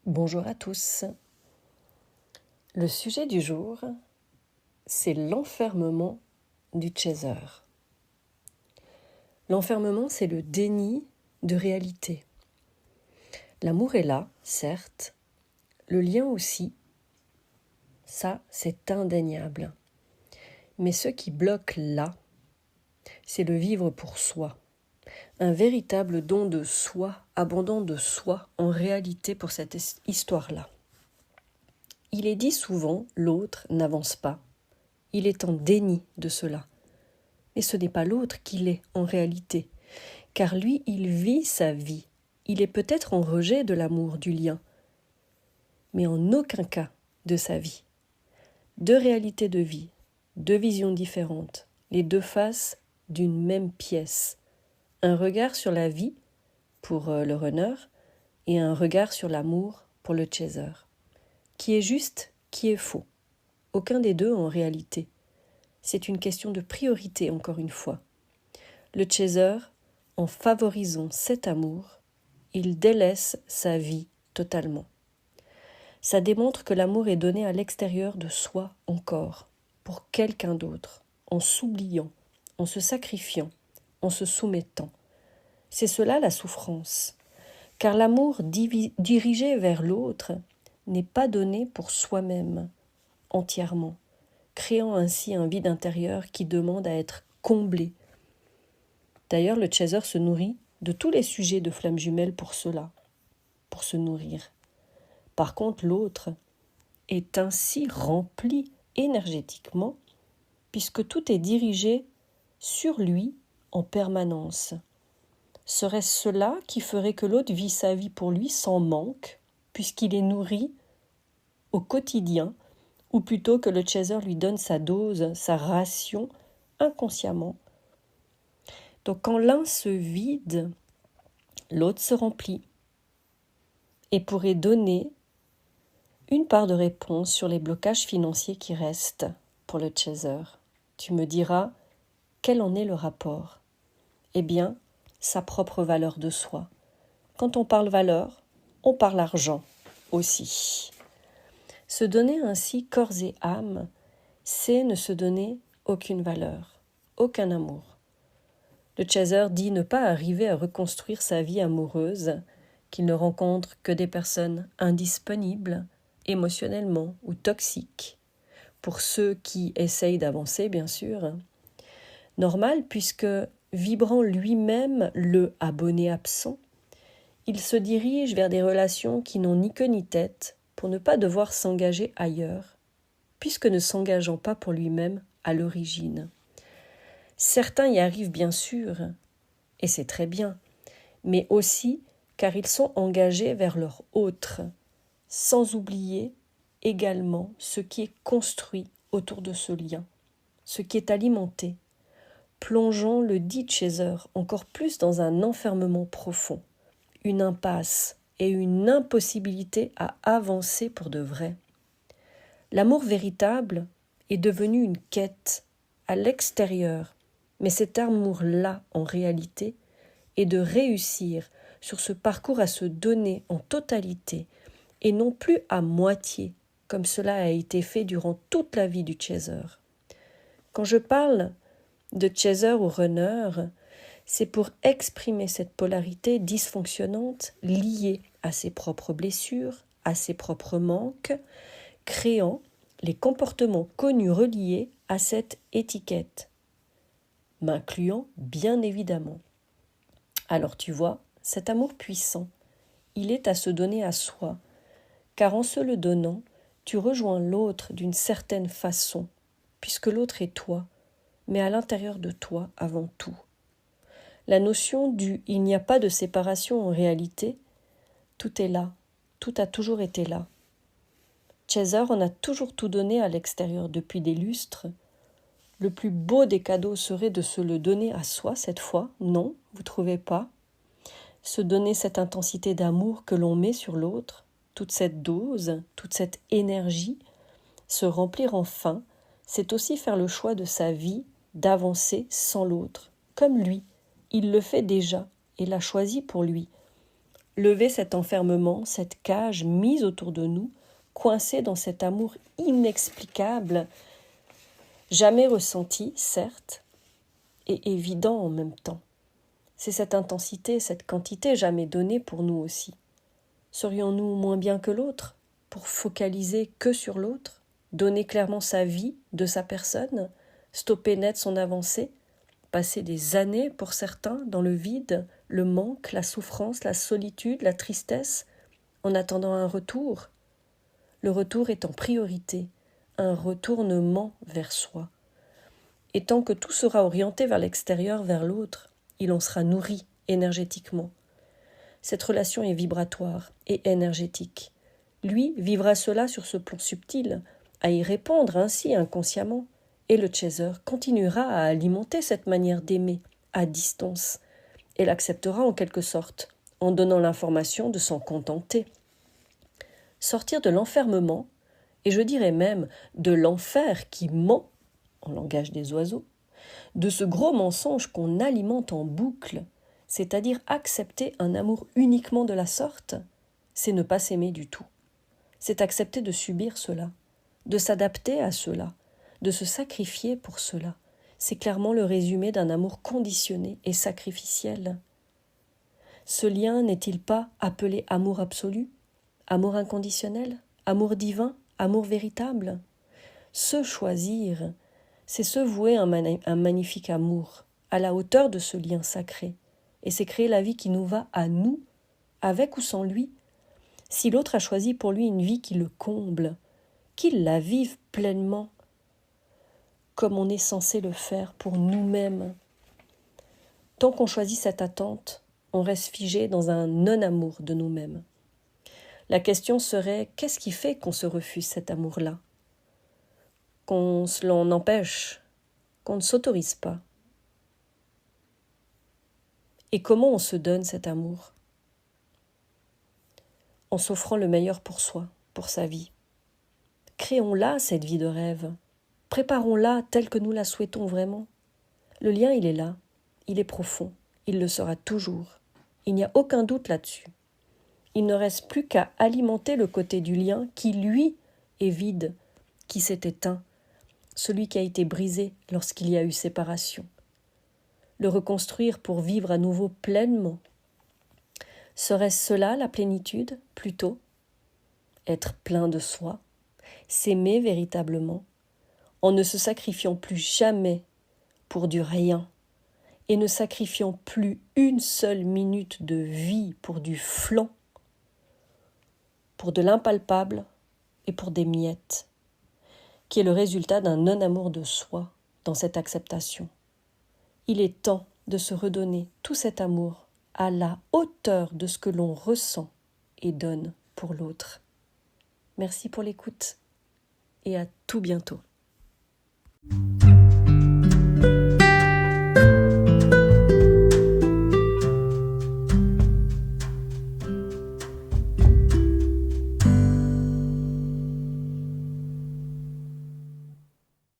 Bonjour à tous. Le sujet du jour, c'est l'enfermement du chaser. L'enfermement, c'est le déni de réalité. L'amour est là, certes, le lien aussi, ça c'est indéniable. Mais ce qui bloque là, c'est le vivre pour soi. Un véritable don de soi, abandon de soi en réalité pour cette histoire-là. Il est dit souvent, l'autre n'avance pas. Il est en déni de cela. Mais ce n'est pas l'autre qu'il est en réalité, car lui, il vit sa vie. Il est peut-être en rejet de l'amour, du lien, mais en aucun cas de sa vie. Deux réalités de vie, deux visions différentes, les deux faces d'une même pièce. Un regard sur la vie pour le runner et un regard sur l'amour pour le chaser. Qui est juste, qui est faux? Aucun des deux en réalité. C'est une question de priorité, encore une fois. Le chaser, en favorisant cet amour, il délaisse sa vie totalement. Ça démontre que l'amour est donné à l'extérieur de soi encore, pour quelqu'un d'autre, en s'oubliant, en se sacrifiant, en se soumettant. C'est cela la souffrance, car l'amour dirigé vers l'autre n'est pas donné pour soi-même, entièrement, créant ainsi un vide intérieur qui demande à être comblé. D'ailleurs, le chaser se nourrit de tous les sujets de flammes jumelles pour cela, pour se nourrir. Par contre, l'autre est ainsi rempli énergétiquement, puisque tout est dirigé sur lui en permanence. Serait-ce cela qui ferait que l'autre vit sa vie pour lui sans manque, puisqu'il est nourri au quotidien, ou plutôt que le chaser lui donne sa dose, sa ration, inconsciemment? Donc quand l'un se vide, l'autre se remplit et pourrait donner une part de réponse sur les blocages financiers qui restent pour le chaser. Tu me diras, quel en est le rapport? Eh bien, sa propre valeur de soi. Quand on parle valeur, on parle argent aussi. Se donner ainsi corps et âme, c'est ne se donner aucune valeur, aucun amour. Le chaser dit ne pas arriver à reconstruire sa vie amoureuse, qu'il ne rencontre que des personnes indisponibles, émotionnellement ou toxiques, pour ceux qui essayent d'avancer, bien sûr. Normal, puisque, vibrant lui-même le abonné absent, il se dirige vers des relations qui n'ont ni queue ni tête pour ne pas devoir s'engager ailleurs, puisque ne s'engageant pas pour lui-même à l'origine. Certains y arrivent bien sûr, et c'est très bien, mais aussi car ils sont engagés vers leur autre, sans oublier également ce qui est construit autour de ce lien, ce qui est alimenté, plongeant le dit chaser encore plus dans un enfermement profond, une impasse et une impossibilité à avancer pour de vrai. L'amour véritable est devenu une quête à l'extérieur, mais cet amour-là, en réalité, est de réussir sur ce parcours à se donner en totalité et non plus à moitié, comme cela a été fait durant toute la vie du chaser. Quand je parle de chaser ou runner, c'est pour exprimer cette polarité dysfonctionnante liée à ses propres blessures, à ses propres manques, créant les comportements connus reliés à cette étiquette, m'incluant bien évidemment. Alors tu vois, cet amour puissant, il est à se donner à soi, car en se le donnant, tu rejoins l'autre d'une certaine façon, puisque l'autre est toi, mais à l'intérieur de toi avant tout. La notion du « il n'y a pas de séparation en réalité », tout est là, tout a toujours été là. Chaser en a toujours tout donné à l'extérieur depuis des lustres. Le plus beau des cadeaux serait de se le donner à soi cette fois, non, vous trouvez pas? Se donner cette intensité d'amour que l'on met sur l'autre, toute cette dose, toute cette énergie, se remplir enfin, c'est aussi faire le choix de sa vie, d'avancer sans l'autre, comme lui. Il le fait déjà et l'a choisi pour lui. lever cet enfermement, cette cage mise autour de nous, coincée dans cet amour inexplicable, jamais ressenti, certes, et évident en même temps. C'est cette intensité, cette quantité jamais donnée pour nous aussi. Serions-nous moins bien que l'autre, pour focaliser que sur l'autre, donner clairement sa vie de sa personne, stopper net son avancée, passer des années pour certains dans le vide, le manque, la souffrance, la solitude, la tristesse, en attendant un retour. Le retour est en priorité, un retournement vers soi. Et tant que tout sera orienté vers l'extérieur, vers l'autre, il en sera nourri énergétiquement. Cette relation est vibratoire et énergétique. Lui vivra cela sur ce plan subtil, à y répondre ainsi inconsciemment, et le chaser continuera à alimenter cette manière d'aimer, à distance, et l'acceptera en quelque sorte, en donnant l'information de s'en contenter. Sortir de l'enfermement, et je dirais même de l'enfer qui ment, en langage des oiseaux, de ce gros mensonge qu'on alimente en boucle, c'est-à-dire accepter un amour uniquement de la sorte, c'est ne pas s'aimer du tout. C'est accepter de subir cela, de s'adapter à cela, de se sacrifier pour cela. C'est clairement le résumé d'un amour conditionné et sacrificiel. Ce lien n'est-il pas appelé amour absolu, amour inconditionnel, amour divin, amour véritable ? Se choisir, c'est se vouer un magnifique amour, à la hauteur de ce lien sacré, et c'est créer la vie qui nous va à nous, avec ou sans lui. Si l'autre a choisi pour lui une vie qui le comble, qu'il la vive pleinement, comme on est censé le faire pour nous-mêmes. Tant qu'on choisit cette attente, on reste figé dans un non-amour de nous-mêmes. La question serait, qu'est-ce qui fait qu'on se refuse cet amour-là ? Qu'on l'en empêche, qu'on ne s'autorise pas. Et comment on se donne cet amour ? En s'offrant le meilleur pour soi, pour sa vie. Créons-la, cette vie de rêve. Préparons-la telle que nous la souhaitons vraiment. Le lien, il est là, il est profond, il le sera toujours. Il n'y a aucun doute là-dessus. Il ne reste plus qu'à alimenter le côté du lien qui, lui, est vide, qui s'est éteint, celui qui a été brisé lorsqu'il y a eu séparation. Le reconstruire pour vivre à nouveau pleinement. Serait-ce cela la plénitude, plutôt ? Être plein de soi, s'aimer véritablement, en ne se sacrifiant plus jamais pour du rien, et ne sacrifiant plus une seule minute de vie pour du flan, pour de l'impalpable et pour des miettes, qui est le résultat d'un non-amour de soi dans cette acceptation. Il est temps de se redonner tout cet amour à la hauteur de ce que l'on ressent et donne pour l'autre. Merci pour l'écoute et à tout bientôt.